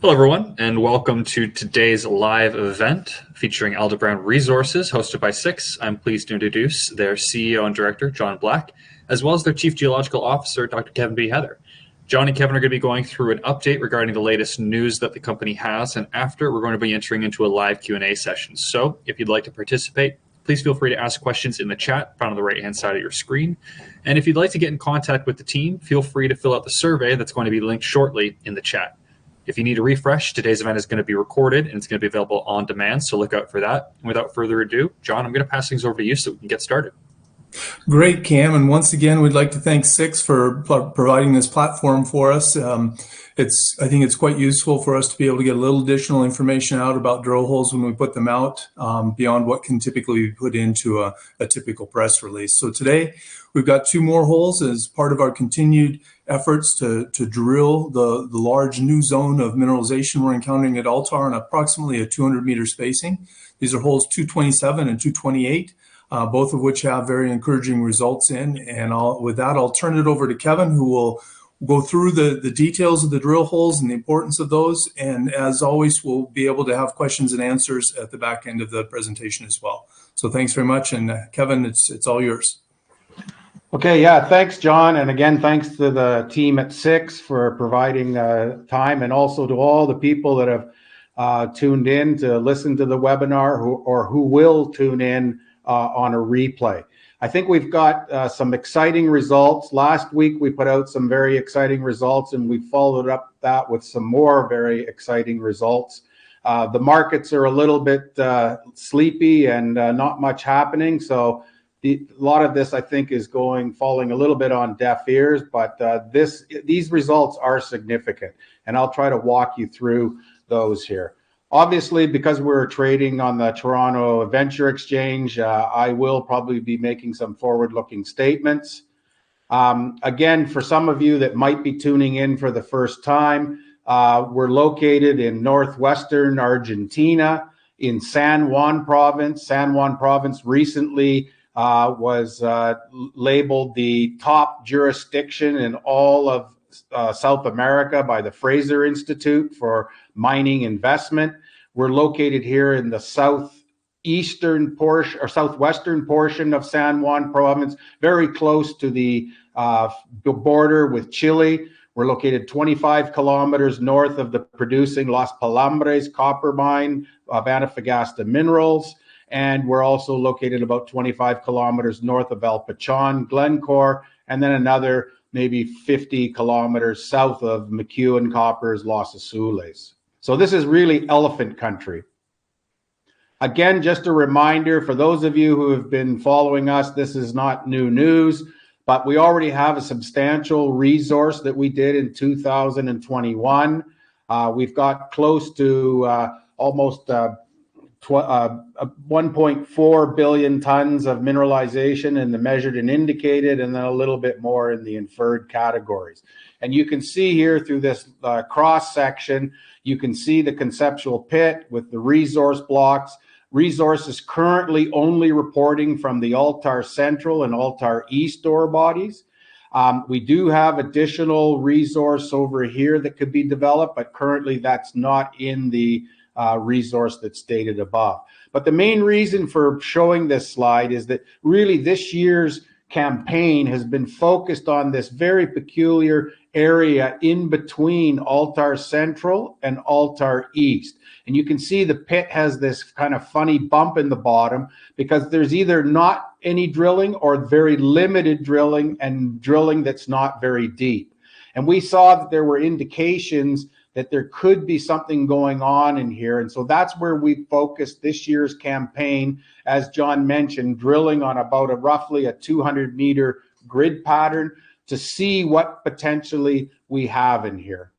Hello, everyone, and welcome to today's live event featuring Aldebaran Resources, hosted by Six. I'm pleased to introduce their CEO and Director, John Black, as well as their Chief Geological Officer, Dr. Kevin B. Heather. John and Kevin are going to be going through an update regarding the latest news that the company has, and after, we're going to be entering into a live Q&A session. So if you'd like to participate, please feel free to ask questions in the chat found on the right-hand side of your screen. And if you'd like to get in contact with the team, feel free to fill out the survey that's going to be linked shortly in the chat. If you need a refresh, today's event is going to be recorded and it's going to be available on demand, so look out for that. And without further ado, John, I'm going to pass things over to you so we can get started. Great, Cam. And once again, we'd like to thank Six for providing this platform for us. I think it's quite useful for us to be able to get a little additional information out about drill holes when we put them out, beyond what can typically be put into a typical press release. So today, we've got 2 more holes as part of our continued efforts to drill the large new zone of mineralization we're encountering at Altar on approximately a 200-meter spacing. These are holes 227 and 228. Both of which have very encouraging results in. And with that, I'll turn it over to Kevin, who will go through the details of the drill holes and the importance of those. And as always, we'll be able to have questions and answers at the back end of the presentation as well. So thanks very much. And Kevin, it's all yours. Okay, yeah, thanks, John. And again, thanks to the team at Six for providing time, and also to all the people that have tuned in to listen to the webinar who will tune in on a replay. I think we've got some exciting results. Last week we put out some very exciting results, and we followed up that with some more very exciting results. The markets are a little bit sleepy and not much happening, so a lot of this I think is falling a little bit on deaf ears, but these results are significant, and I'll try to walk you through those here. Obviously, because we're trading on the Toronto Venture Exchange, I will probably be making some forward-looking statements. Again, for some of you that might be tuning in for the first time, we're located in northwestern Argentina in San Juan Province. San Juan Province recently was labeled the top jurisdiction in all of South America by the Fraser Institute for mining investment. We're located here in the southwestern portion of San Juan Province, very close to the border with Chile. We're located 25 kilometers north of the producing Las Palambres copper mine of Antofagasta Minerals. And we're also located about 25 kilometers north of El Pachon, Glencore, and then another maybe 50 kilometers south of McEwen Copper's Los Azules. So this is really elephant country. Again, just a reminder for those of you who have been following us, this is not new news, but we already have a substantial resource that we did in 2021. We've got close to almost 1.4 billion tons of mineralization in the measured and indicated, and then a little bit more in the inferred categories. And you can see here through this cross section, you can see the conceptual pit with the resource blocks. Resource is currently only reporting from the Altar Central and Altar East ore bodies. We do have additional resource over here that could be developed, but currently that's not in the resource that's stated above. But the main reason for showing this slide is that really this year's campaign has been focused on this very peculiar area in between Altar Central and Altar East. And you can see the pit has this kind of funny bump in the bottom because there's either not any drilling or very limited drilling, and drilling that's not very deep. And we saw that there were indications that there could be something going on in here. And so that's where we focused this year's campaign, as John mentioned, drilling on about roughly a 200-meter grid pattern to see what potentially we have in here.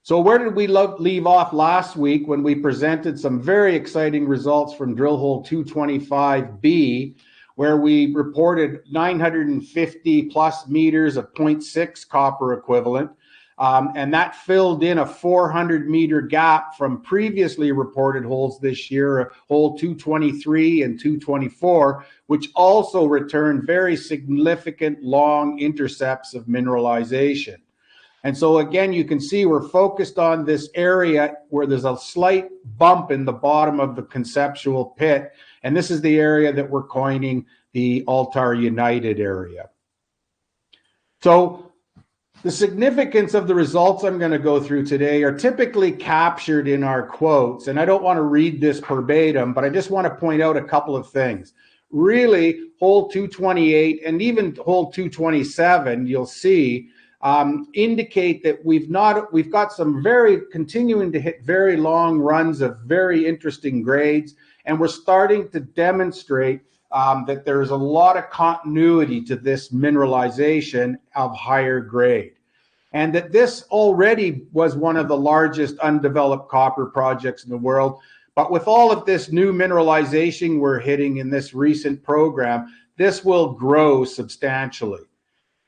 So where did we leave off last week when we presented some very exciting results from drill hole 225B, where we reported 950 plus meters of 0.6 copper equivalent. And that filled in a 400-meter gap from previously reported holes this year, hole 223 and 224, which also returned very significant long intercepts of mineralization. And so again, you can see we're focused on this area where there's a slight bump in the bottom of the conceptual pit. And this is the area that we're coining the Altar United area. So the significance of the results I'm going to go through today are typically captured in our quotes. And I don't want to read this verbatim, but I just want to point out a couple of things. Really, hole 228 and even hole 227, you'll see, indicate that we've got some continuing to hit very long runs of very interesting grades, and we're starting to demonstrate that there's a lot of continuity to this mineralization of higher grade, and that this already was one of the largest undeveloped copper projects in the world. But with all of this new mineralization we're hitting in this recent program, this will grow substantially.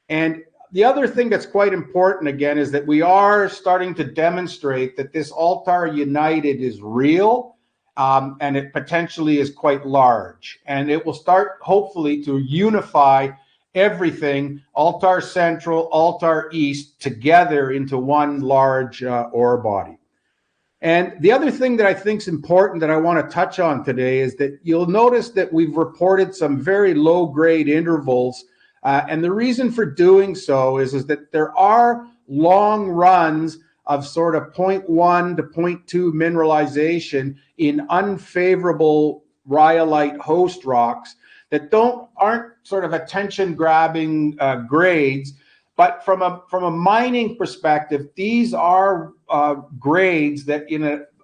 And the other thing that's quite important, again, is that we are starting to demonstrate that this Altar United is real, and it potentially is quite large. And it will start, hopefully, to unify everything, Altar Central, Altar East, together into one large ore body. And the other thing that I think is important that I want to touch on today is that you'll notice that we've reported some very low-grade intervals. And the reason for doing so is that there are long runs of sort of 0.1 to 0.2 mineralization in unfavorable rhyolite host rocks that aren't sort of attention-grabbing grades. But from a mining perspective, these are grades that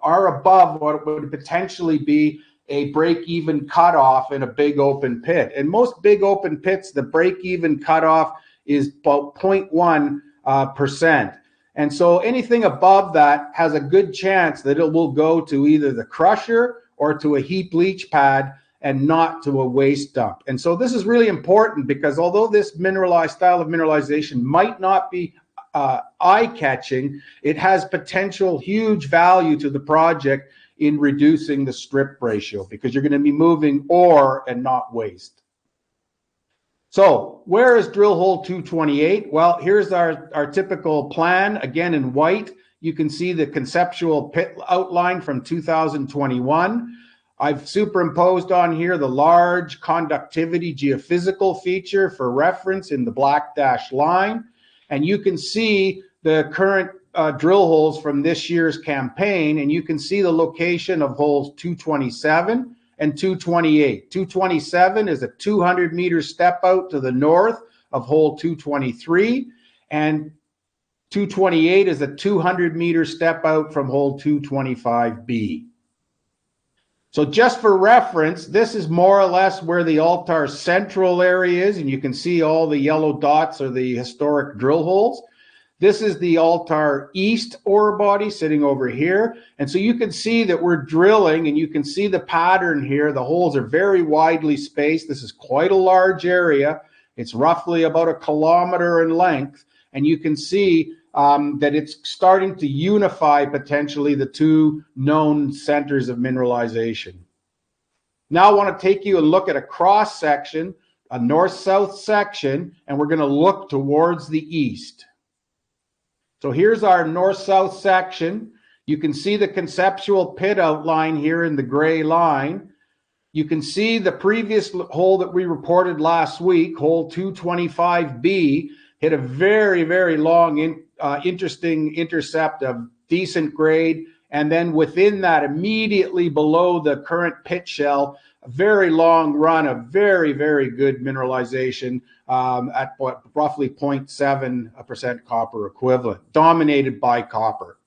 are above what would potentially be a break-even cutoff in a big open pit. And most big open pits, the break-even cutoff is about 0.1%. And so anything above that has a good chance that it will go to either the crusher or to a heap leach pad and not to a waste dump. And so this is really important because although this mineralized style of mineralization might not be eye-catching, it has potential huge value to the project in reducing the strip ratio because you're going to be moving ore and not waste. So where is drill hole 228? Well, here's our typical plan. Again, in white, you can see the conceptual pit outline from 2021. I've superimposed on here the large conductivity geophysical feature for reference in the black dashed line. And you can see the current drill holes from this year's campaign, and you can see the location of holes 227 and 228. 227 is a 200-meter step out to the north of hole 223, and 228 is a 200-meter step out from hole 225B. So just for reference, this is more or less where the Altar Central area is, and you can see all the yellow dots are the historic drill holes. This is the Altar East ore body sitting over here. And so you can see that we're drilling, and you can see the pattern here. The holes are very widely spaced. This is quite a large area. It's roughly about 1 kilometer in length. And you can see that it's starting to unify potentially the two known centers of mineralization. Now I want to take you and look at a cross section, a north-south section, and we're going to look towards the east. So here's our north-south section. You can see the conceptual pit outline here in the gray line. You can see the previous hole that we reported last week, hole 225B, hit a very, very long, interesting intercept of decent grade. And then within that, immediately below the current pit shell, a very long run of very, very good mineralization at roughly 0.7% copper equivalent, dominated by copper.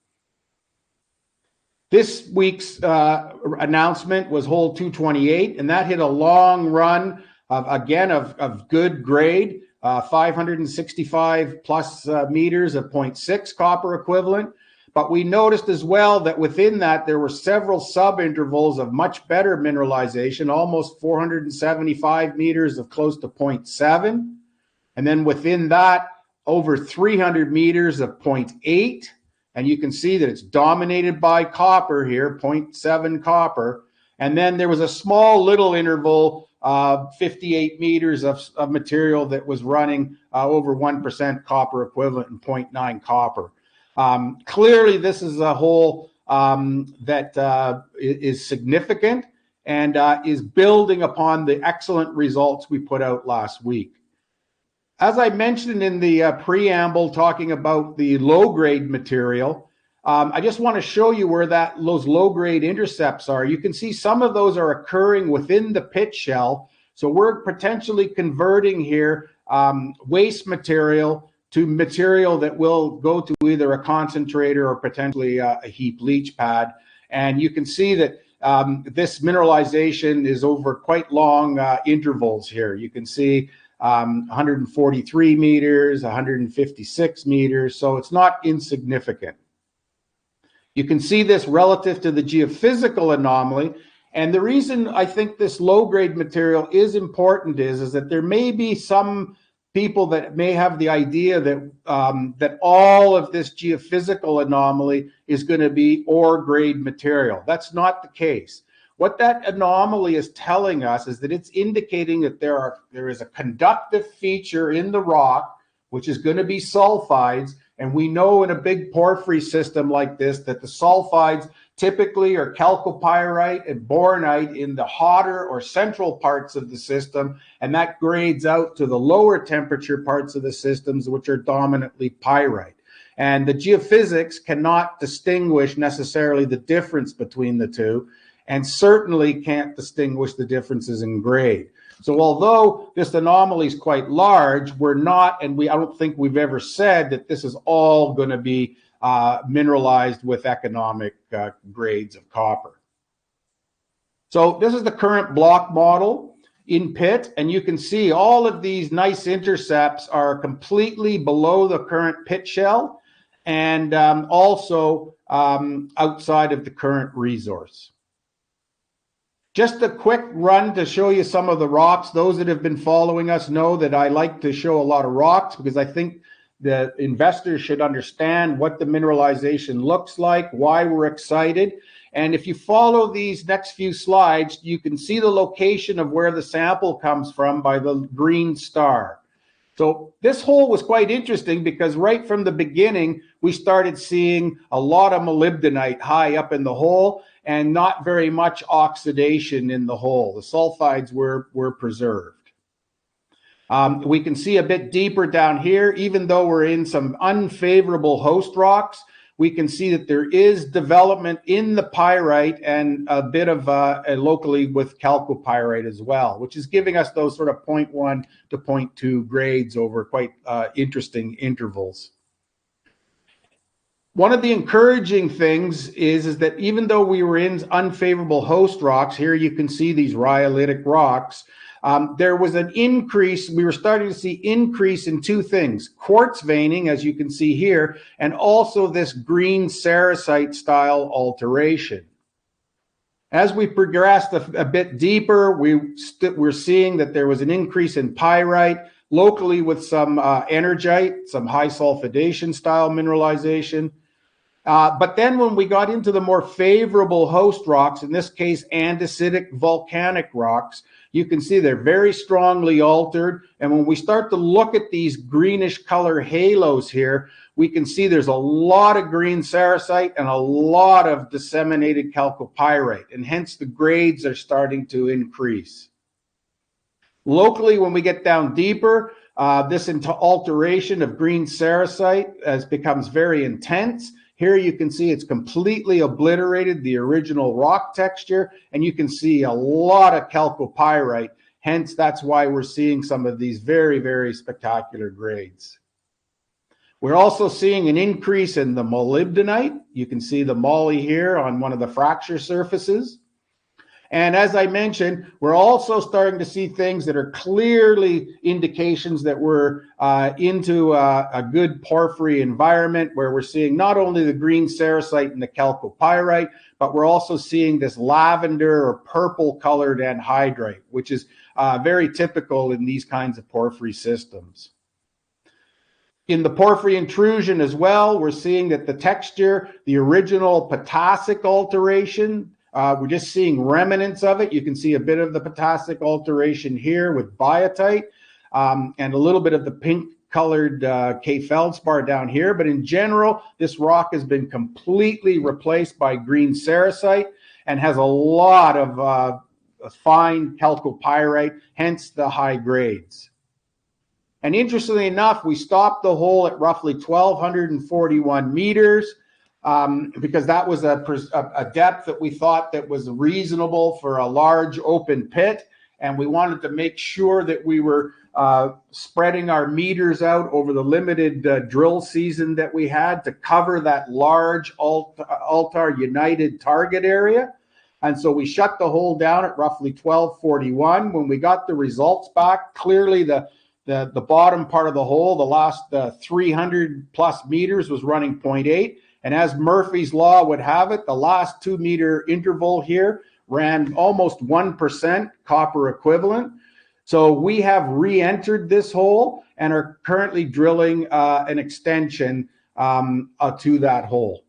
This week's announcement was hole 228, and that hit a long run of good grade, 565 plus meters of 0.6 copper equivalent. But we noticed as well that within that, there were several sub-intervals of much better mineralization, almost 475 meters of close to 0.7. And then within that, over 300 meters of 0.8. And you can see that it's dominated by copper here, 0.7 copper. And then there was a small little interval, 58 meters of material that was running over 1% copper equivalent and 0.9 copper. Clearly, this is a hole that is significant and is building upon the excellent results we put out last week. As I mentioned in the preamble talking about the low-grade material, I just want to show you where those low-grade intercepts are. You can see some of those are occurring within the pit shell. So we're potentially converting here waste material to material that will go to either a concentrator or potentially a heap leach pad. And you can see that this mineralization is over quite long intervals here. You can see 143 meters, 156 meters, so it's not insignificant. You can see this relative to the geophysical anomaly, and the reason I think this low-grade material is important is that there may be some people that may have the idea that that all of this geophysical anomaly is going to be ore-grade material. That's not the case. What that anomaly is telling us is that it's indicating that there is a conductive feature in the rock, which is going to be sulfides. And we know in a big porphyry system like this that the sulfides typically are chalcopyrite and bornite in the hotter or central parts of the system. And that grades out to the lower temperature parts of the systems, which are dominantly pyrite. And the geophysics cannot distinguish necessarily the difference between the two, and certainly can't distinguish the differences in grade. So although this anomaly is quite large, we're not, and I don't think we've ever said that this is all going to be mineralized with economic grades of copper. So this is the current block model in pit, and you can see all of these nice intercepts are completely below the current pit shell and also outside of the current resource. Just a quick run to show you some of the rocks. Those that have been following us know that I like to show a lot of rocks because I think the investors should understand what the mineralization looks like, why we're excited. And if you follow these next few slides, you can see the location of where the sample comes from by the green star. So this hole was quite interesting because right from the beginning, we started seeing a lot of molybdenite high up in the hole and not very much oxidation in the hole. The sulfides were preserved. We can see a bit deeper down here, even though we're in some unfavorable host rocks, we can see that there is development in the pyrite and a bit of locally with chalcopyrite as well, which is giving us those sort of 0.1 to 0.2 grades over quite interesting intervals. One of the encouraging things is that even though we were in unfavorable host rocks, here you can see these rhyolitic rocks, there was an increase. We were starting to see increase in two things: quartz veining, as you can see here, and also this green sericite style alteration. As we progressed a bit deeper, we're seeing that there was an increase in pyrite, locally with some energite, some high sulfidation style mineralization. But then when we got into the more favorable host rocks, in this case andesitic volcanic rocks, you can see they're very strongly altered. And when we start to look at these greenish color halos here, we can see there's a lot of green sericite and a lot of disseminated chalcopyrite, and hence the grades are starting to increase. Locally, when we get down deeper, this alteration of green sericite becomes very intense. Here you can see it's completely obliterated the original rock texture, and you can see a lot of chalcopyrite. Hence, that's why we're seeing some of these very, very spectacular grades. We're also seeing an increase in the molybdenite. You can see the moly here on one of the fracture surfaces. And as I mentioned, we're also starting to see things that are clearly indications that we're into a good porphyry environment, where we're seeing not only the green sericite and the chalcopyrite, but we're also seeing this lavender or purple colored anhydrite, which is very typical in these kinds of porphyry systems. In the porphyry intrusion as well, we're seeing that the texture, the original potassic alteration, We're just seeing remnants of it. You can see a bit of the potassic alteration here with biotite, and a little bit of the pink colored K feldspar down here. But in general, this rock has been completely replaced by green sericite and has a lot of fine chalcopyrite, hence the high grades. And interestingly enough, we stopped the hole at roughly 1,241 meters because that was a depth that we thought that was reasonable for a large open pit. And we wanted to make sure that we were spreading our meters out over the limited drill season that we had to cover that large Altar United target area. And so we shut the hole down at roughly 1241. When we got the results back, clearly the bottom part of the hole, the last 300 plus meters was running 0.8. And as Murphy's Law would have it, the last 2 meter interval here ran almost 1% copper equivalent. So we have re-entered this hole and are currently drilling an extension to that hole.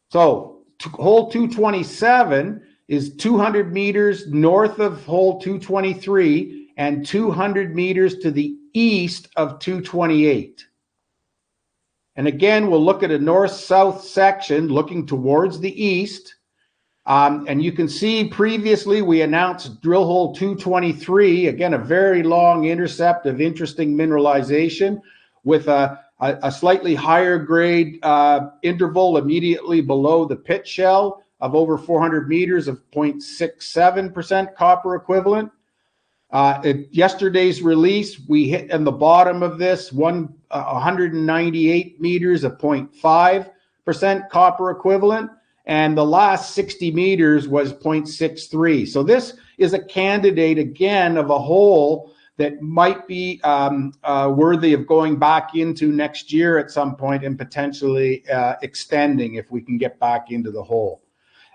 So hole 227 is 200 meters north of hole 223 and 200 meters to the east of 228. And again, we'll look at a north-south section looking towards the east. And you can see previously we announced drill hole 223, again, a very long intercept of interesting mineralization with a slightly higher grade interval immediately below the pit shell of over 400 meters of 0.67% copper equivalent. At yesterday's release, we hit in the bottom of this 198 meters of 0.5% copper equivalent. And the last 60 meters was 0.63. So this is a candidate, again, of a hole that might be worthy of going back into next year at some point and potentially extending if we can get back into the hole.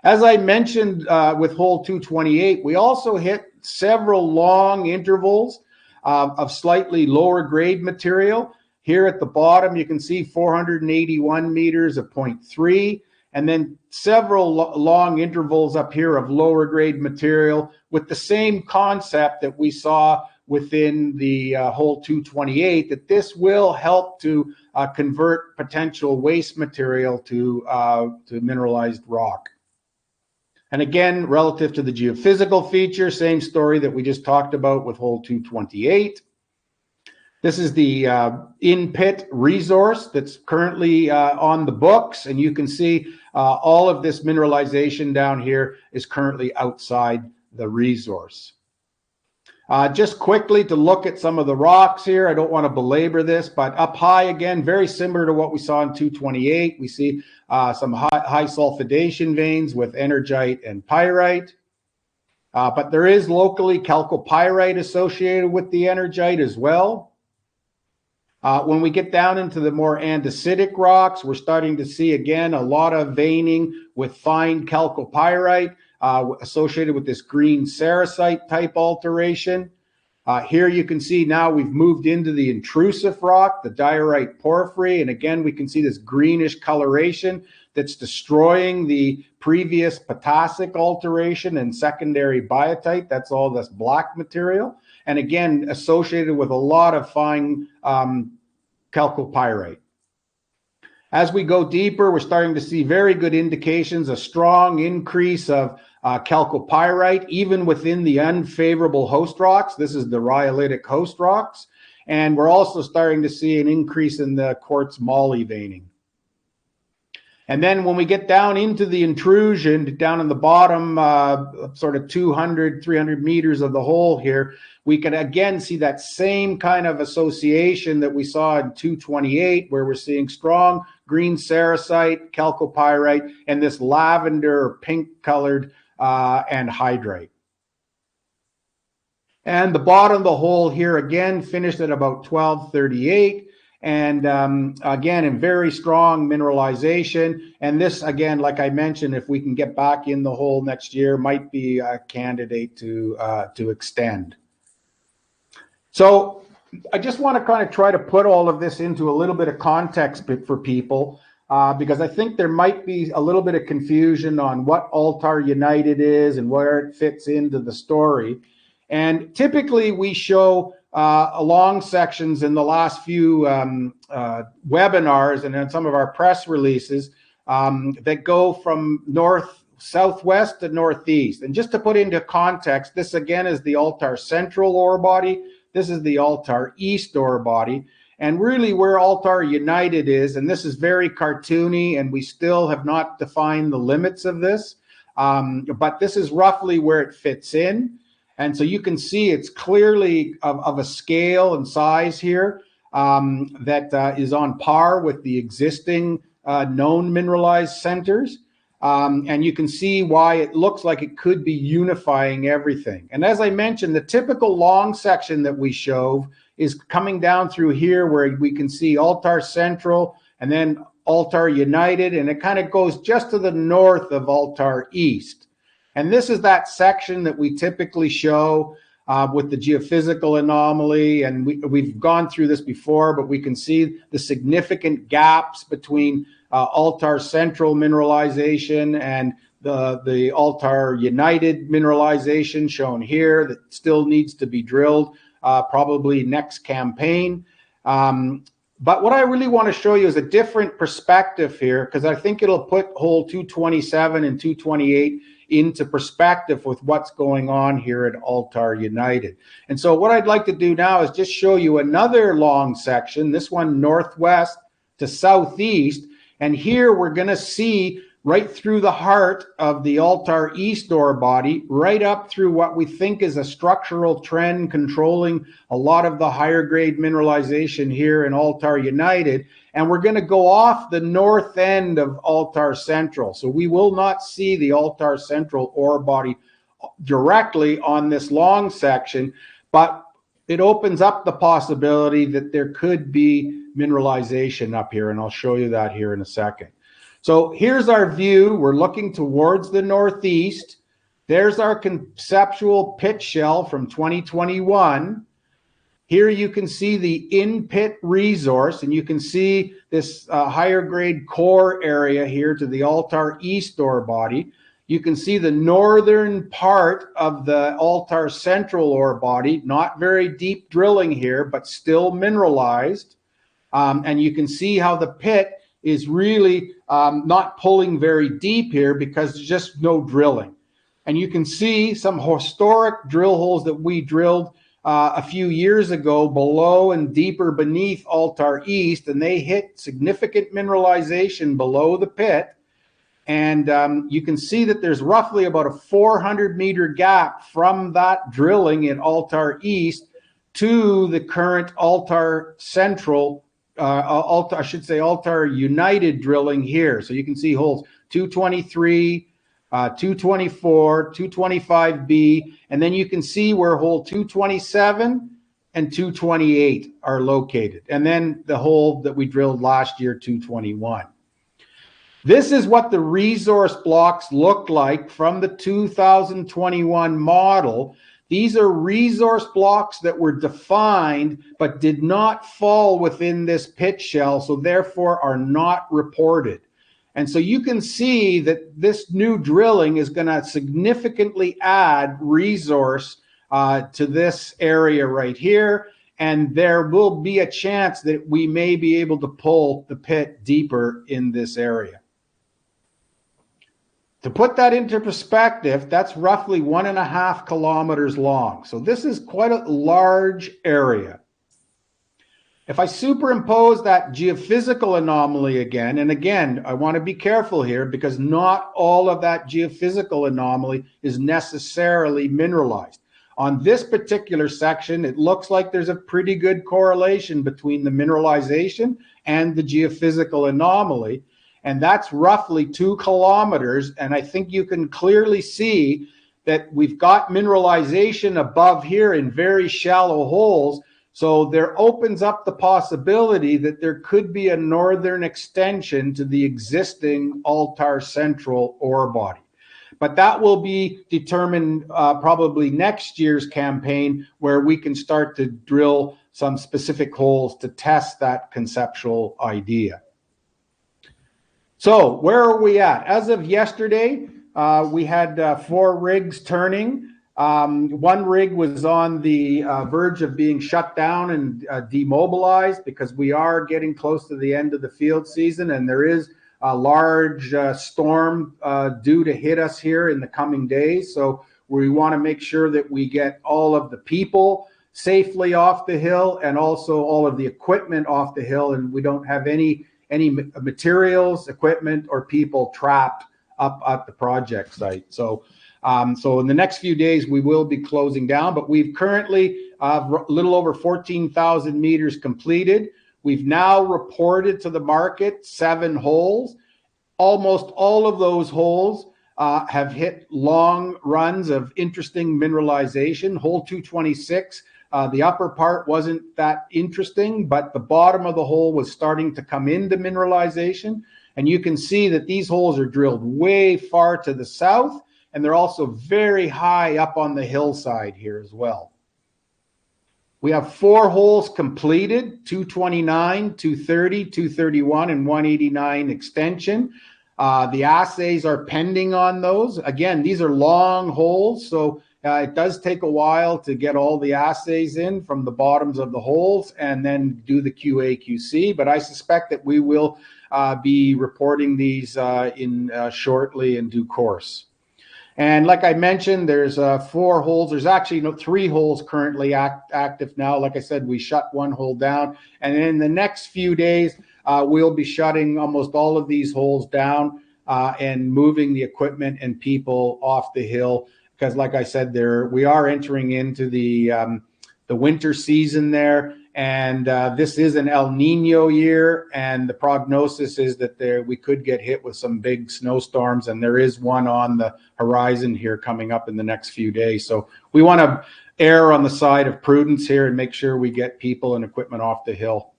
As I mentioned with hole 228, we also hit several long intervals of slightly lower grade material. Here at the bottom, you can see 481 meters of 0.3. And then several long intervals up here of lower grade material with the same concept that we saw within the hole 228, that this will help to convert potential waste material to mineralized rock. And again, relative to the geophysical feature, same story that we just talked about with hole 228. This is the in-pit resource that's currently on the books, and you can see all of this mineralization down here is currently outside the resource. Just quickly to look at some of the rocks here, I don't want to belabor this, but up high again, very similar to what we saw in 228. We see some high sulfidation veins with energite and pyrite. But there is locally chalcopyrite associated with the energite as well. When we get down into the more andesitic rocks, we're starting to see, again, a lot of veining with fine chalcopyrite associated with this green sericite type alteration. Here you can see now we've moved into the intrusive rock, the diorite porphyry, and again, we can see this greenish coloration that's destroying the previous potassic alteration and secondary biotite. That's all this black material. And again, associated with a lot of fine chalcopyrite. As we go deeper, we're starting to see very good indications, a strong increase of chalcopyrite, even within the unfavorable host rocks. This is the rhyolitic host rocks. And we're also starting to see an increase in the quartz moly veining. And then when we get down into the intrusion, down in the bottom, sort of 200, 300 meters of the hole here, we can again see that same kind of association that we saw in 228, where we're seeing strong green sericite, chalcopyrite, and this lavender or pink colored anhydrite. And the bottom of the hole here again finished at about 1238. And again, in very strong mineralization. And this, again, like I mentioned, if we can get back in the hole next year, might be a candidate to extend. So I just want to kind of try to put all of this into a little bit of context for people. because I think there might be a little bit of confusion on what Altar United is and where it fits into the story. And typically we show long sections in the last few webinars and in some of our press releases that go from southwest to northeast. And just to put into context, this again is the Altar Central ore body. This is the Altar East ore body. And really where Altar United is, and this is very cartoony and we still have not defined the limits of this, but this is roughly where it fits in. And so you can see it's clearly of a scale and size here that is on par with the existing known mineralized centers. And you can see why it looks like it could be unifying everything. And as I mentioned, the typical long section that we show is coming down through here where we can see Altar Central and then Altar United, and it kind of goes just to the north of Altar East. And this is that section that we typically show with the geophysical anomaly. And we've gone through this before, but we can see the significant gaps between Altar Central mineralization and the Altar United mineralization shown here that still needs to be drilled probably next campaign. But what I really want to show you is a different perspective here, because I think it'll put hole 227 and 228 into perspective with what's going on here at Altar United. And so what I'd like to do now is just show you another long section, this one northwest to southeast. And here we're going to see right through the heart of the Altar East ore body, right up through what we think is a structural trend controlling a lot of the higher grade mineralization here in Altar United. And we're going to go off the north end of Altar Central. So we will not see the Altar Central ore body directly on this long section, but it opens up the possibility that there could be mineralization up here. And I'll show you that here in a second. So here's our view. We're looking towards the northeast. There's our conceptual pit shell from 2021. Here you can see the in-pit resource, and you can see this higher grade core area here to the Altar East ore body. You can see the northern part of the Altar Central ore body, not very deep drilling here, but still mineralized. And you can see how the pit is really not pulling very deep here because there's just no drilling. And you can see some historic drill holes that we drilled a few years ago below and deeper beneath Altar East, and they hit significant mineralization below the pit. And you can see that there's roughly about a 400-meter gap from that drilling in Altar East to the current Altar Central, Altar United drilling here. So you can see holes 223, 224, 225B, and then you can see where hole 227 and 228 are located. And then the hole that we drilled last year, 221. This is what the resource blocks look like from the 2021 model. These are resource blocks that were defined but did not fall within this pit shell, so therefore are not reported. And so you can see that this new drilling is going to significantly add resource to this area right here. And there will be a chance that we may be able to pull the pit deeper in this area. To put that into perspective, that's roughly 1.5 kilometers long. So this is quite a large area. If I superimpose that geophysical anomaly again, and again, I want to be careful here because not all of that geophysical anomaly is necessarily mineralized. On this particular section, it looks like there's a pretty good correlation between the mineralization and the geophysical anomaly. And that's roughly 2 kilometers. And I think you can clearly see that we've got mineralization above here in very shallow holes. So there opens up the possibility that there could be a northern extension to the existing Altar Central ore body. But that will be determined probably next year's campaign, where we can start to drill some specific holes to test that conceptual idea. So where are we at? As of yesterday, we had 4 rigs turning. One rig was on the verge of being shut down and demobilized because we are getting close to the end of the field season, and there is a large storm due to hit us here in the coming days. So we want to make sure that we get all of the people safely off the hill and also all of the equipment off the hill, and we don't have any materials, equipment, or people trapped up at the project site. So in the next few days, we will be closing down, but we've currently a little over 14,000 meters completed. We've now reported to the market 7 holes. Almost all of those holes have hit long runs of interesting mineralization. Hole 226, the upper part wasn't that interesting, but the bottom of the hole was starting to come into mineralization. And you can see that these holes are drilled way far to the south, and they're also very high up on the hillside here as well. We have 4 holes completed, 229, 230, 231, and 189 extension. The assays are pending on those. Again, these are long holes, so it does take a while to get all the assays in from the bottoms of the holes and then do the QA/QC, but I suspect that we will be reporting these in shortly in due course. And like I mentioned, there's 4 holes. There's actually 3 holes currently active now. Like I said, we shut 1 hole down. And in the next few days, we'll be shutting almost all of these holes down and moving the equipment and people off the hill. Because like I said, we are entering into the winter season there. And this is an El Nino year, and the prognosis is that we could get hit with some big snowstorms, and there is one on the horizon here coming up in the next few days. So we want to err on the side of prudence here and make sure we get people and equipment off the hill.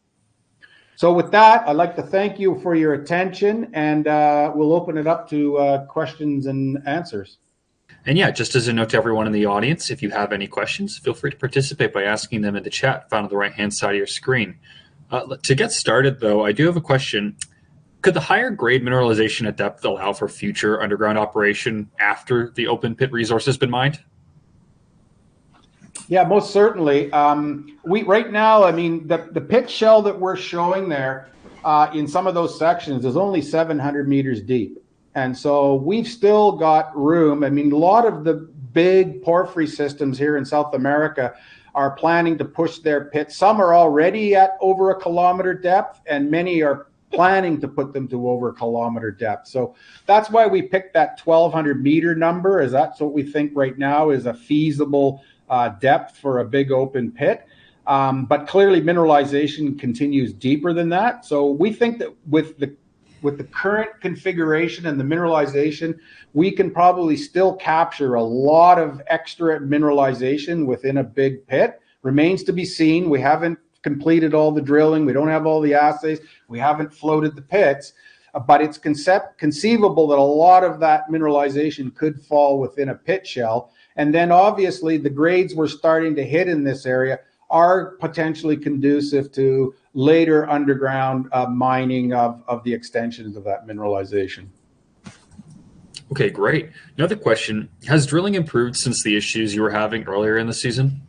So with that, I'd like to thank you for your attention, and we'll open it up to questions and answers. And yeah, just as a note to everyone in the audience, if you have any questions, feel free to participate by asking them in the chat found on the right-hand side of your screen. To get started, though, I do have a question. Could the higher grade mineralization at depth allow for future underground operation after the open pit resource has been mined? Yeah, most certainly. Right now, I mean, the pit shell that we're showing there in some of those sections is only 700 meters deep. And so we've still got room. I mean, a lot of the big porphyry systems here in South America are planning to push their pits. Some are already at over a kilometer depth, and many are planning to put them to over a kilometer depth. So that's why we picked that 1,200 meter number, as that's what we think right now is a feasible depth for a big open pit. But clearly mineralization continues deeper than that. So we think that with the current configuration and the mineralization, we can probably still capture a lot of extra mineralization within a big pit. Remains to be seen. We haven't completed all the drilling. We don't have all the assays. We haven't floated the pits, but it's conceivable that a lot of that mineralization could fall within a pit shell. And then obviously the grades we're starting to hit in this area are potentially conducive to later underground mining of the extensions of that mineralization. Okay, great. Another question, has drilling improved since the issues you were having earlier in the season?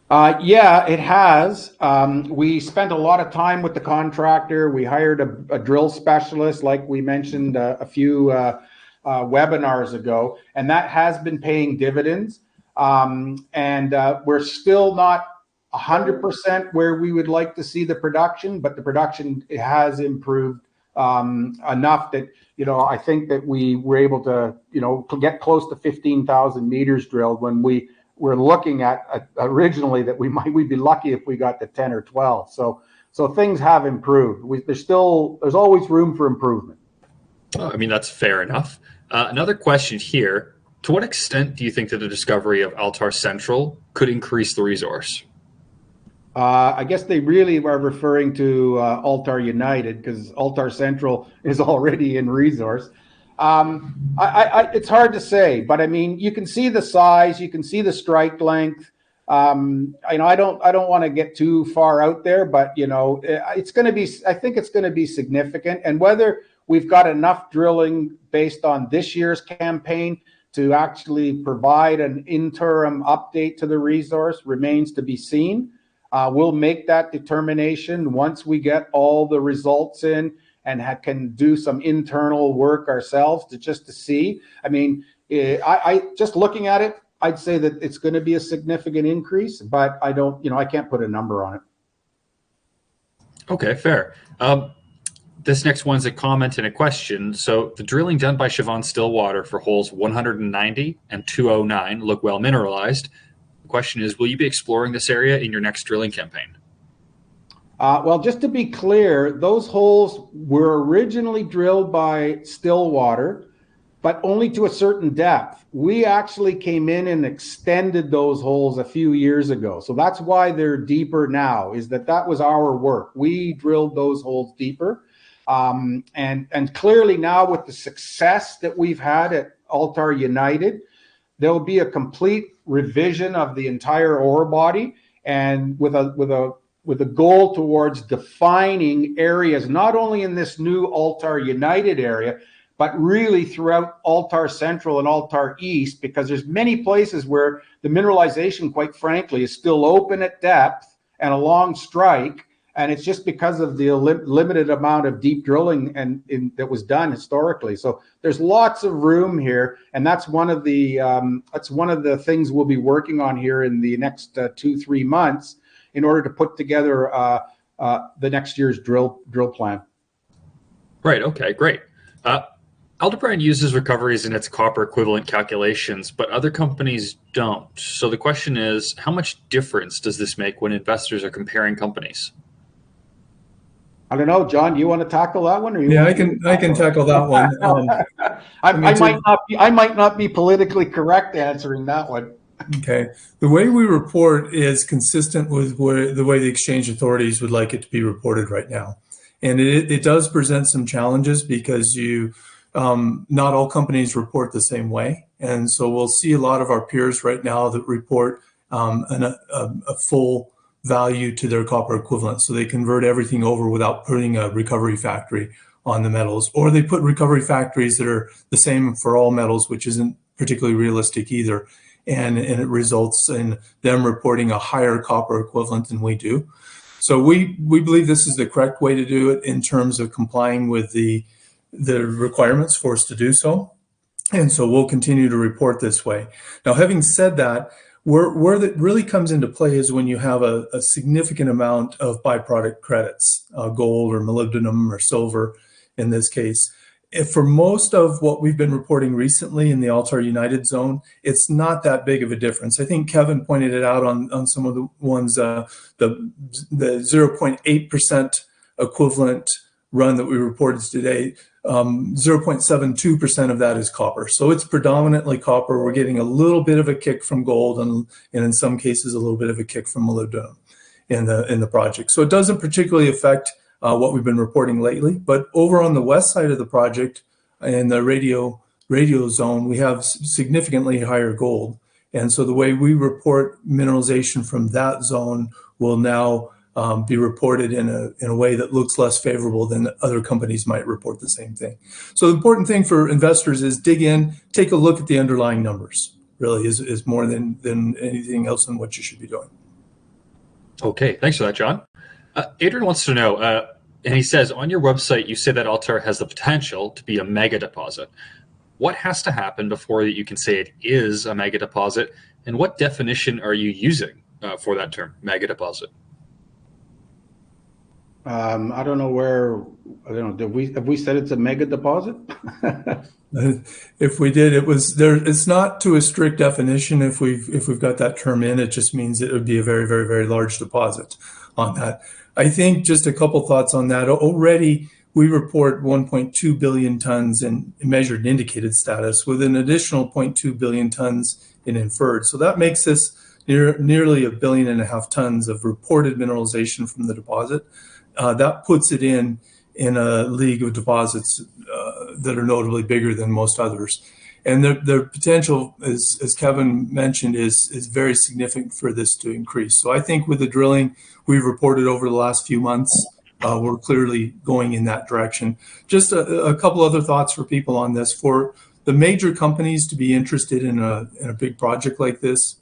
Yeah, it has. We spent a lot of time with the contractor. We hired a drill specialist, like we mentioned a few webinars ago, and that has been paying dividends. We're still not 100% where we would like to see the production, but the production has improved enough that, I think that we were able to, get close to 15,000 meters drilled when we were looking at originally that we'd be lucky if we got to 10 or 12. So things have improved. There's always room for improvement. Oh, I mean, that's fair enough. Another question here. To what extent do you think that the discovery of Altar Central could increase the resource? I guess they really are referring to Altar United, because Altar Central is already in resource. It's hard to say, but I mean, you can see the size, you can see the strike length. I don't want to get too far out there, but it's going to be. I think it's going to be significant, and whether we've got enough drilling based on this year's campaign to actually provide an interim update to the resource remains to be seen. We'll make that determination once we get all the results in and can do some internal work ourselves to see. I mean, I just looking at it, I'd say that it's going to be a significant increase, but I can't put a number on it. Okay, fair. This next one's a comment and a question. So the drilling done by Siobhan Stillwater for holes 190 and 209 look well mineralized. The question is, will you be exploring this area in your next drilling campaign? Well, just to be clear, those holes were originally drilled by Stillwater, but only to a certain depth. We actually came in and extended those holes a few years ago. So that's why they're deeper now, is that was our work. We drilled those holes deeper. And clearly now with the success that we've had at Altar United, there'll be a complete revision of the entire ore body, and with a goal towards defining areas, not only in this new Altar United area, but really throughout Altar Central and Altar East, because there's many places where the mineralization, quite frankly, is still open at depth and along strike. And it's just because of the limited amount of deep drilling that was done historically. So there's lots of room here, and that's one of the things we'll be working on here in the next 2-3 months in order to put together the next year's drill plan. Right. Okay. Great. Aldebaran uses recoveries in its copper equivalent calculations, but other companies don't. So the question is, how much difference does this make when investors are comparing companies? I don't know, John. Do you want to tackle that one? Or I can tackle that one. I might not be politically correct answering that one. Okay. The way we report is consistent with the way the exchange authorities would like it to be reported right now, and it does present some challenges because not all companies report the same way, and so we'll see a lot of our peers right now that report a full value to their copper equivalent. So they convert everything over without putting a recovery factory on the metals, or they put recovery factories that are the same for all metals, which isn't particularly realistic either. And it results in them reporting a higher copper equivalent than we do. So we believe this is the correct way to do it in terms of complying with the requirements for us to do so. And so we'll continue to report this way. Now, having said that, where that really comes into play is when you have a significant amount of byproduct credits, gold or molybdenum or silver in this case. For most of what we've been reporting recently in the Altar United zone, it's not that big of a difference. I think Kevin pointed it out on some of the ones, the 0.8% equivalent run that we reported today. 0.72% of that is copper. So it's predominantly copper. We're getting a little bit of a kick from gold and in some cases a little bit of a kick from molybdenum in the project. So it doesn't particularly affect what we've been reporting lately. But over on the west side of the project in the radio zone, we have significantly higher gold. And so the way we report mineralization from that zone will now be reported in a way that looks less favorable than other companies might report the same thing. So the important thing for investors is dig in, take a look at the underlying numbers, really is more than anything else in what you should be doing. Okay, thanks for that, John. Adrian wants to know, and he says, on your website, you say that Altar has the potential to be a mega deposit. What has to happen before you can say it is a mega deposit, and what definition are you using for that term, mega deposit? I don't know have we said it's a mega deposit? If we did, it was there. It's not to a strict definition. If we've got that term in, it just means it would be a very, very, very large deposit on that. I think just a couple thoughts on that. Already, we report 1.2 billion tons in measured and indicated status with an additional 0.2 billion tons in inferred. So that makes us nearly 1.5 billion tons of reported mineralization from the deposit. That puts it in a league of deposits that are notably bigger than most others. And the potential, as Kevin mentioned, is very significant for this to increase. So I think with the drilling we've reported over the last few months, we're clearly going in that direction. Just a couple other thoughts for people on this. For the major companies to be interested in a big project like this,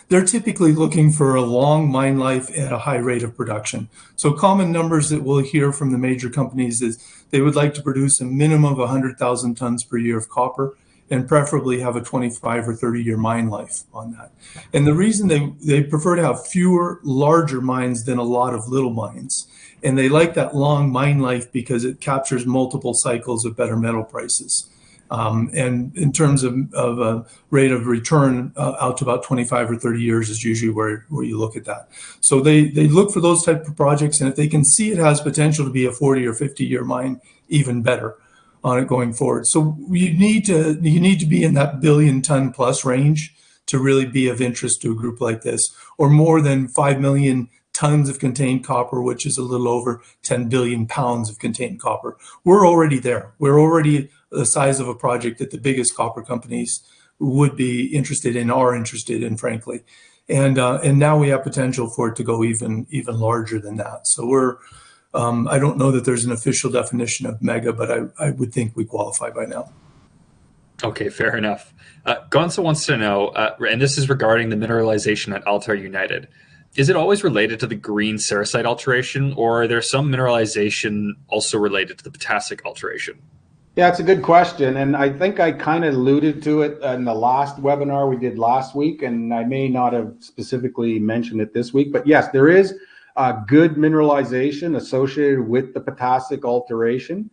they're typically looking for a long mine life at a high rate of production. So common numbers that we'll hear from the major companies is they would like to produce a minimum of 100,000 tons per year of copper and preferably have a 25 or 30-year mine life on that. And the reason they prefer to have fewer, larger mines than a lot of little mines. And they like that long mine life because it captures multiple cycles of better metal prices. And in terms of a rate of return out to about 25 or 30 years is usually where you look at that. So they look for those type of projects, and if they can see it has potential to be a 40 or 50-year mine, even better on it going forward. So you need to be in that billion-ton plus range to really be of interest to a group like this, or more than 5 million tons of contained copper, which is a little over 10 billion pounds of contained copper. We're already there. We're already the size of a project that the biggest copper companies would be interested in, are interested in, frankly. And now we have potential for it to go even larger than that. So we're, I don't know that there's an official definition of mega, but I would think we qualify by now. Okay, fair enough. Gonzo wants to know, and this is regarding the mineralization at Altar United. Is it always related to the green sericite alteration, or are there some mineralization also related to the potassic alteration? Yeah, it's a good question. And I think I kind of alluded to it in the last webinar we did last week, and I may not have specifically mentioned it this week, but yes, there is good mineralization associated with the potassic alteration.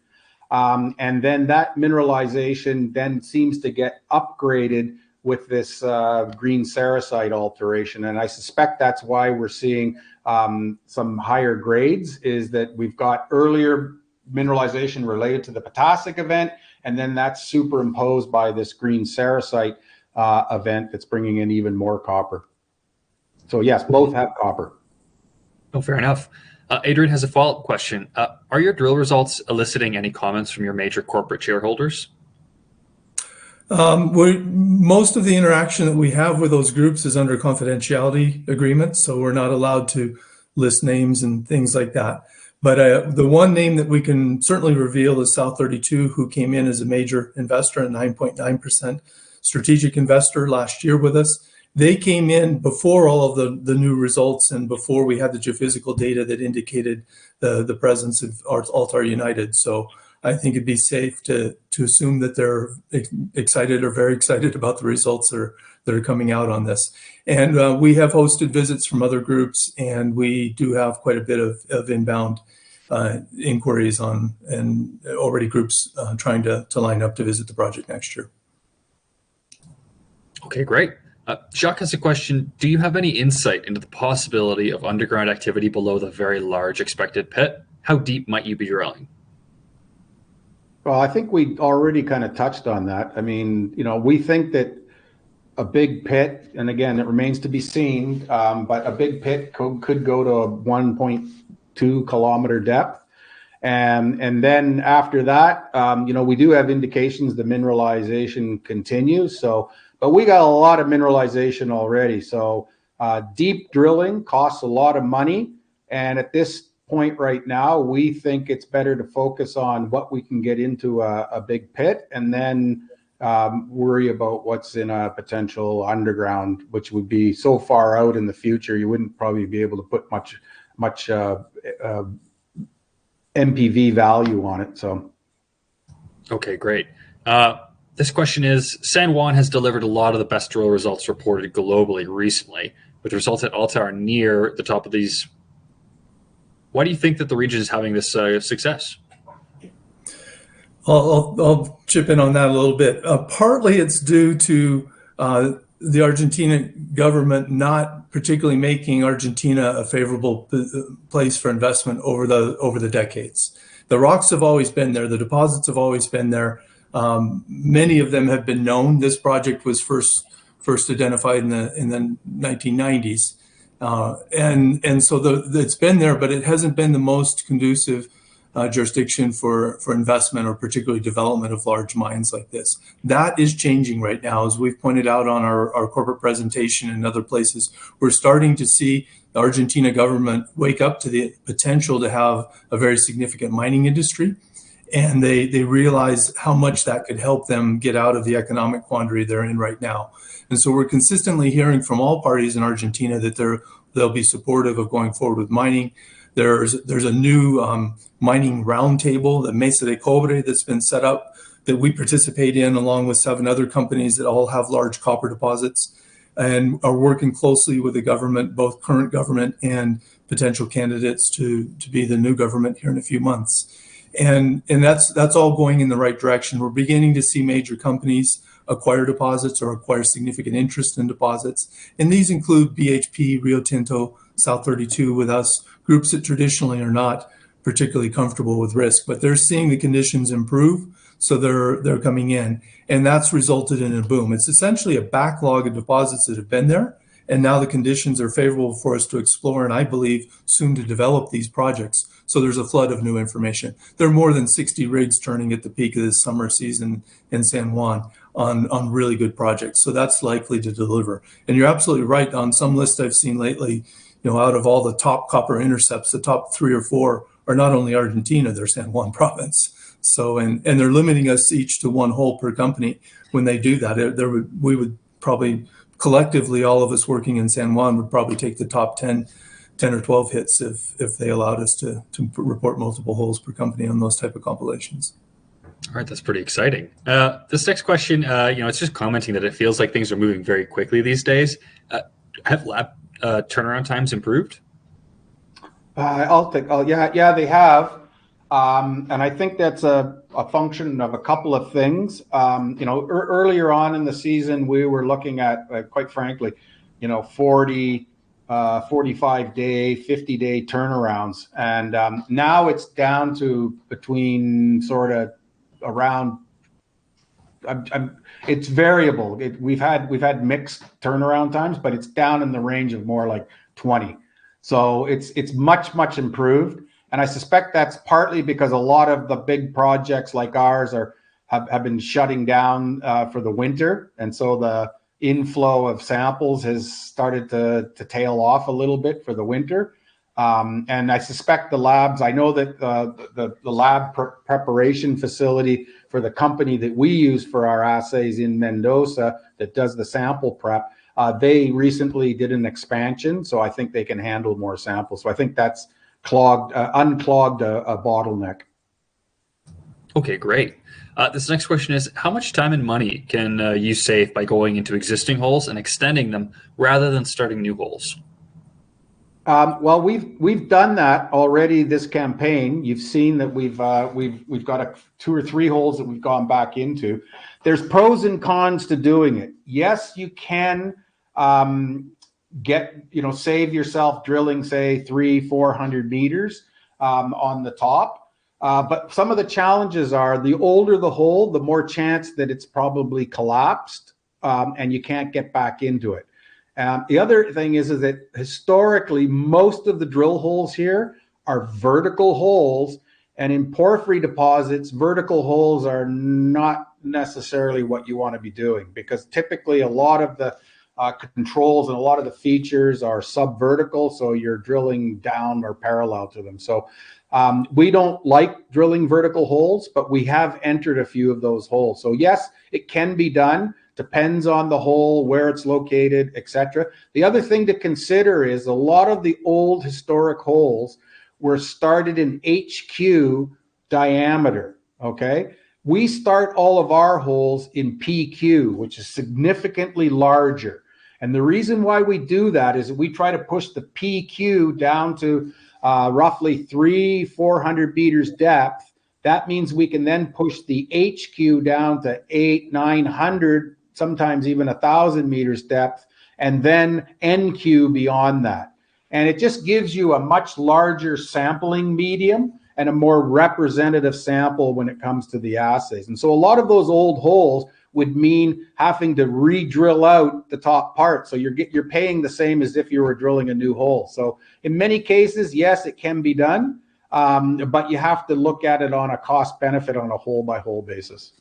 And then that mineralization then seems to get upgraded with this green sericite alteration. And I suspect that's why we're seeing some higher grades, is that we've got earlier mineralization related to the potassic event, and then that's superimposed by this green sericite event that's bringing in even more copper. So yes, both have copper. Oh, fair enough. Adrian has a follow-up question. Are your drill results eliciting any comments from your major corporate shareholders? Most of the interaction that we have with those groups is under confidentiality agreements, so we're not allowed to list names and things like that. But the one name that we can certainly reveal is South 32, who came in as a major investor, a 9.9% strategic investor last year with us. They came in before all of the new results and before we had the geophysical data that indicated the presence of Altar United. So I think it'd be safe to assume that they're excited or very excited about the results that are coming out on this. And we have hosted visits from other groups, and we do have quite a bit of inbound inquiries on, and already groups trying to line up to visit the project next year. Okay, great. Jacques has a question. Do you have any insight into the possibility of underground activity below the very large expected pit? How deep might you be drilling? Well, I think we already kind of touched on that. I mean, we think that a big pit, and again, it remains to be seen, but a big pit could go to a 1.2 kilometer depth. And then after that, we do have indications the mineralization continues. But we got a lot of mineralization already. So deep drilling costs a lot of money. And at this point right now, we think it's better to focus on what we can get into a big pit, and then worry about what's in a potential underground, which would be so far out in the future, you wouldn't probably be able to put much NPV value on it. So, okay, great. This question is, San Juan has delivered a lot of the best drill results reported globally recently, with results at Altar near the top of these. Why do you think that the region is having this success? I'll chip in on that a little bit. Partly it's due to the Argentine government not particularly making Argentina a favorable place for investment over the decades. The rocks have always been there. The deposits have always been there. Many of them have been known. This project was first identified in the 1990s, and so it's been there, but it hasn't been the most conducive jurisdiction for investment or particularly development of large mines like this. That is changing right now. As we've pointed out on our corporate presentation and other places, we're starting to see the Argentina government wake up to the potential to have a very significant mining industry. And they realize how much that could help them get out of the economic quandary they're in right now. And so we're consistently hearing from all parties in Argentina that they'll be supportive of going forward with mining. There's a new mining roundtable, the Mesa de Cobre, that's been set up that we participate in along with 7 other companies that all have large copper deposits and are working closely with the government, both current government and potential candidates to be the new government here in a few months. And that's all going in the right direction. We're beginning to see major companies acquire deposits or acquire significant interest in deposits. And these include BHP, Rio Tinto, South 32 with us, groups that traditionally are not particularly comfortable with risk, but they're seeing the conditions improve, so they're coming in. And that's resulted in a boom. It's essentially a backlog of deposits that have been there, and now the conditions are favorable for us to explore, and I believe soon to develop these projects. So there's a flood of new information. There are more than 60 rigs turning at the peak of this summer season in San Juan on really good projects. So that's likely to deliver. And you're absolutely right. On some list I've seen lately, out of all the top copper intercepts, the top 3 or 4 are not only Argentina, they're San Juan province. So, and they're limiting us each to 1 hole per company. When they do that, we would probably collectively, all of us working in San Juan would probably take the top 10 or 12 hits if they allowed us to report multiple holes per company on those type of compilations. All right, that's pretty exciting. This next question, it's just commenting that it feels like things are moving very quickly these days. Have lab turnaround times improved? Yeah, they have. And I think that's a function of a couple of things. Earlier on in the season, we were looking at, quite frankly, 40, 45-day, 50-day turnarounds. And now it's down to between sort of around, it's variable. We've had mixed turnaround times, but it's down in the range of more like 20. So it's much improved. And I suspect that's partly because a lot of the big projects like ours have been shutting down for the winter. And so the inflow of samples has started to tail off a little bit for the winter. And I suspect the labs, I know that the lab preparation facility for the company that we use for our assays in Mendoza that does the sample prep, they recently did an expansion. So I think they can handle more samples. So I think that's unclogged a bottleneck. Okay, great. This next question is, how much time and money can you save by going into existing holes and extending them rather than starting new holes? Well, we've done that already this campaign. You've seen that we've got 2 or 3 holes that we've gone back into. There's pros and cons to doing it. Yes, you can save yourself drilling, say 300-400 meters on the top. But some of the challenges are the older the hole, the more chance that it's probably collapsed and you can't get back into it. The other thing is that historically, most of the drill holes here are vertical holes, and in porphyry deposits, vertical holes are not necessarily what you want to be doing, because typically a lot of the controls and a lot of the features are subvertical, so you're drilling down or parallel to them. So we don't like drilling vertical holes, but we have entered a few of those holes. So yes, it can be done. Depends on the hole, where it's located, etc. The other thing to consider is a lot of the old historic holes were started in HQ diameter, okay? We start all of our holes in PQ, which is significantly larger. And the reason why we do that is that we try to push the PQ down to roughly 300-400 meters depth. That means we can then push the HQ down to 800-900, sometimes even 1,000 meters depth, and then NQ beyond that. And it just gives you a much larger sampling medium and a more representative sample when it comes to the assays. And so a lot of those old holes would mean having to re-drill out the top part. So you're paying the same as if you were drilling a new hole. So in many cases, yes, it can be done. but you have to look at it on a cost benefit on a hole by hole basis.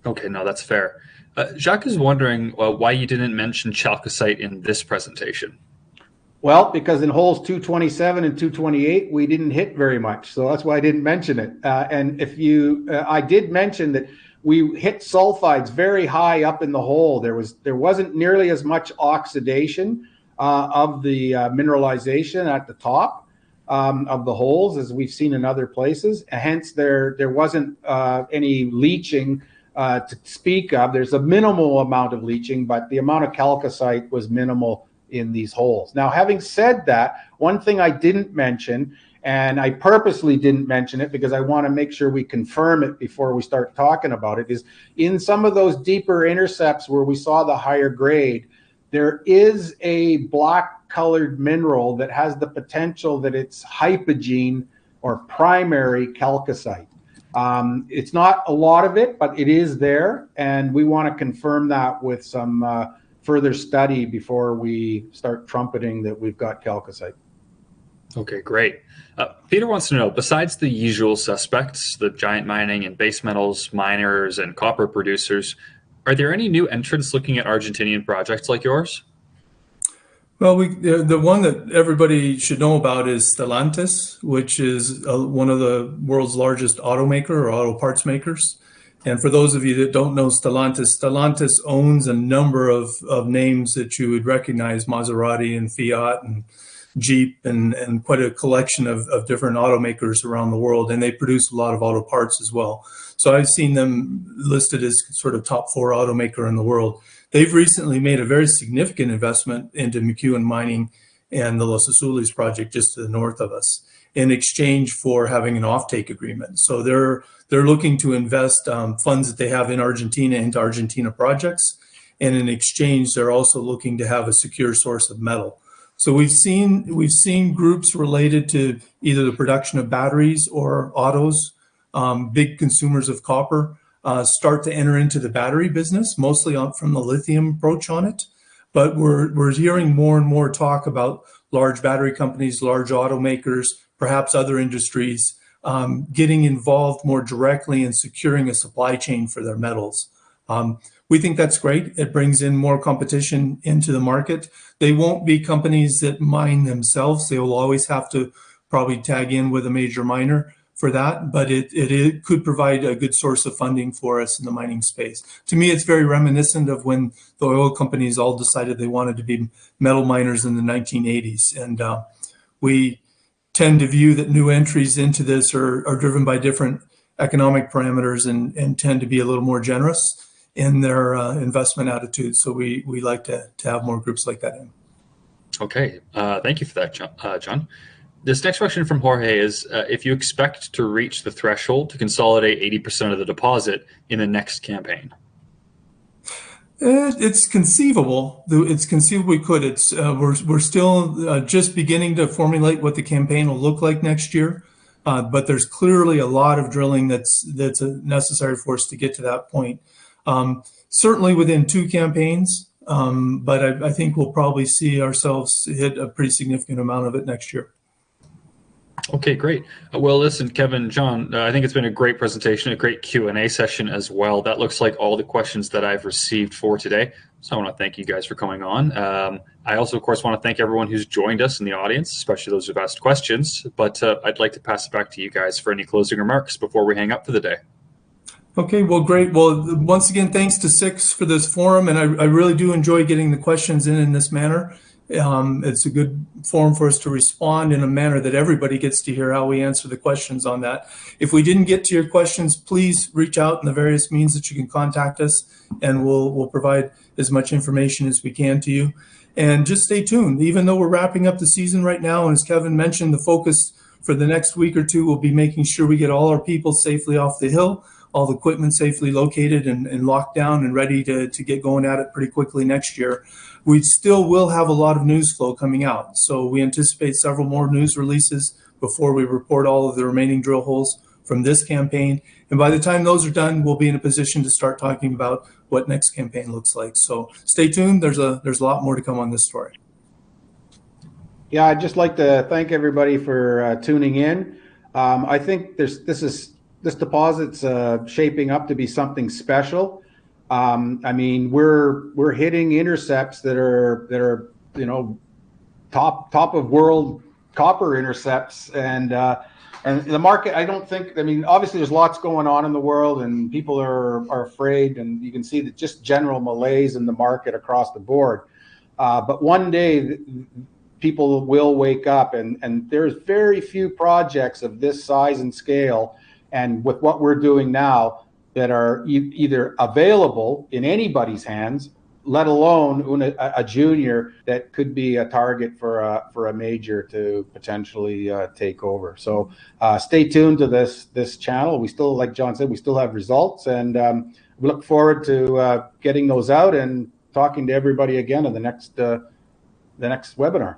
Okay, no, that's fair. Jacques is wondering why you didn't mention chalcocite in this presentation. Well, because in holes 227 and 228, we didn't hit very much. So that's why I didn't mention it. And if you, I did mention that we hit sulfides very high up in the hole. There wasn't nearly as much oxidation of the mineralization at the top of the holes as we've seen in other places. Hence, there wasn't any leaching to speak of. There's a minimal amount of leaching, but the amount of chalcocite was minimal in these holes. Now, having said that, one thing I didn't mention, and I purposely didn't mention it because I want to make sure we confirm it before we start talking about it, is in some of those deeper intercepts where we saw the higher grade, there is a black colored mineral that has the potential that it's hypogene or primary chalcocite. It's not a lot of it, but it is there, and we want to confirm that with some further study before we start trumpeting that we've got chalcocite. Okay, great. Peter wants to know, besides the usual suspects, the giant mining and base metals miners and copper producers, are there any new entrants looking at Argentinian projects like yours? Well, the one that everybody should know about is Stellantis, which is one of the world's largest automaker or auto parts makers. And for those of you that don't know Stellantis owns a number of names that you would recognize, Maserati and Fiat and Jeep and quite a collection of different automakers around the world. And they produce a lot of auto parts as well. So I've seen them listed as sort of top 4 automaker in the world. They've recently made a very significant investment into McEwen Mining and the Los Azules project just to the north of us in exchange for having an offtake agreement. So they're looking to invest funds that they have in Argentina into Argentina projects. And in exchange, they're also looking to have a secure source of metal. So we've seen groups related to either the production of batteries or autos, big consumers of copper, start to enter into the battery business, mostly from the lithium approach on it. But we're hearing more and more talk about large battery companies, large automakers, perhaps other industries, getting involved more directly in securing a supply chain for their metals. We think that's great. It brings in more competition into the market. They won't be companies that mine themselves. They will always have to probably tag in with a major miner for that, but it could provide a good source of funding for us in the mining space. To me, it's very reminiscent of when the oil companies all decided they wanted to be metal miners in the 1980s. And we tend to view that new entries into this are driven by different economic parameters and tend to be a little more generous in their investment attitude. So we like to have more groups like that in. Okay, thank you for that, John. This next question from Jorge is, if you expect to reach the threshold to consolidate 80% of the deposit in the next campaign? It's conceivable. It's conceivable we could. We're still just beginning to formulate what the campaign will look like next year. But there's clearly a lot of drilling that's necessary for us to get to that point. Certainly within 2 campaigns, but I think we'll probably see ourselves hit a pretty significant amount of it next year. Okay, great. Well, listen, Kevin, John, I think it's been a great presentation, a great Q&A session as well. That looks like all the questions that I've received for today. So I want to thank you guys for coming on. I also, of course, want to thank everyone who's joined us in the audience, especially those who've asked questions. But I'd like to pass it back to you guys for any closing remarks before we hang up for the day. Okay, well, great. Well, once again, thanks to Six for this forum. And I really do enjoy getting the questions in this manner. It's a good forum for us to respond in a manner that everybody gets to hear how we answer the questions on that. If we didn't get to your questions, please reach out in the various means that you can contact us, and we'll provide as much information as we can to you. And just stay tuned. Even though we're wrapping up the season right now, and as Kevin mentioned, the focus for the next week or two will be making sure we get all our people safely off the hill, all the equipment safely located and locked down and ready to get going at it pretty quickly next year. We still will have a lot of news flow coming out. So we anticipate several more news releases before we report all of the remaining drill holes from this campaign. And by the time those are done, we'll be in a position to start talking about what next campaign looks like. So stay tuned. There's a lot more to come on this story. Yeah, I'd just like to thank everybody for tuning in. I think this deposit's shaping up to be something special. I mean, we're hitting intercepts that are top of world copper intercepts, and the market. I don't think. I mean, obviously there's lots going on in the world, and people are afraid, and you can see that just general malaise in the market across the board. But one day, people will wake up, and there's very few projects of this size and scale, and with what we're doing now, that are either available in anybody's hands, let alone a junior that could be a target for a major to potentially take over. So stay tuned to this channel. We still, like John said, we still have results, and we look forward to getting those out and talking to everybody again in the next webinar.